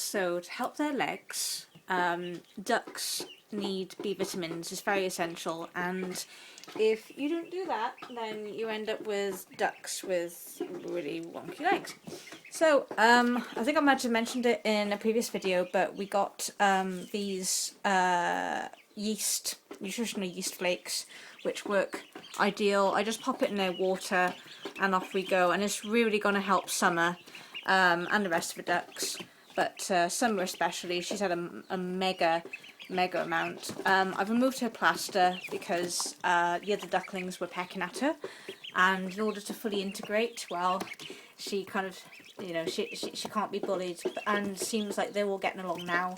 So to help their legs, ducks need B vitamins. It's very essential, and if you don't do that, then you end up with ducks with really wonky legs. So I think I might have mentioned it in a previous video, but we got these nutritional yeast flakes, which work ideal. I just pop it in their water and off we go, and it's really going to help Summer and the rest of the ducks, but Summer especially. She's had a mega amount. I've removed her plaster because the other ducklings were pecking at her, and in order to fully integrate, well, she kind of, you know, she can't be bullied, and seems like they're all getting along now,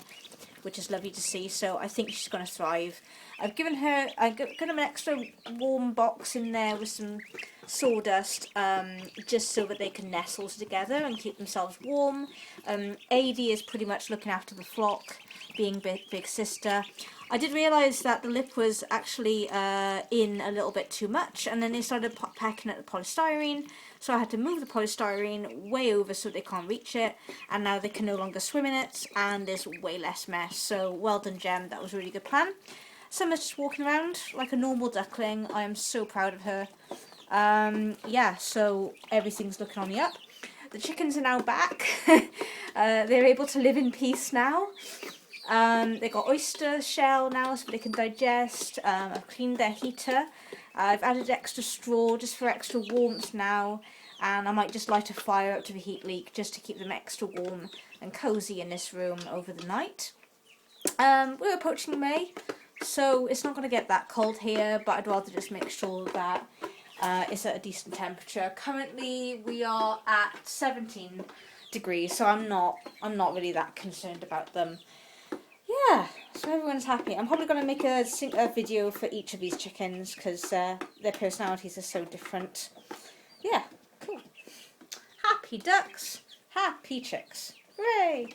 which is lovely to see. So I think she's going to thrive. I've given her an extra warm box in there with some sawdust, just so that they can nestle together and keep themselves warm. AD is pretty much looking after the flock, being big sister. I did realise that the lip was actually in a little bit too much, and then they started pecking at the polystyrene, so I had to move the polystyrene way over so they can't reach it, and now they can no longer swim in it, and there's way less mess. So well done, Gem, that was a really good plan. Summer's just walking around like a normal duckling. I am so proud of her. Yeah, so everything's looking on the up. The chickens are now back. They're able to live in peace now. They got oyster shell now so they can digest. I've cleaned their heater. I've added extra straw just for extra warmth now, and I might just light a fire up to the heat leak just to keep them extra warm and cosy in this room over the night. We're approaching May, so it's not going to get that cold here, but I'd rather just make sure that it's at a decent temperature. Currently we are at 17 degrees, so I'm not really that concerned about them. Yeah, so everyone's happy. I'm probably going to make a video for each of these chickens because their personalities are so different. Yeah, cool. Happy ducks, happy chicks. Hooray!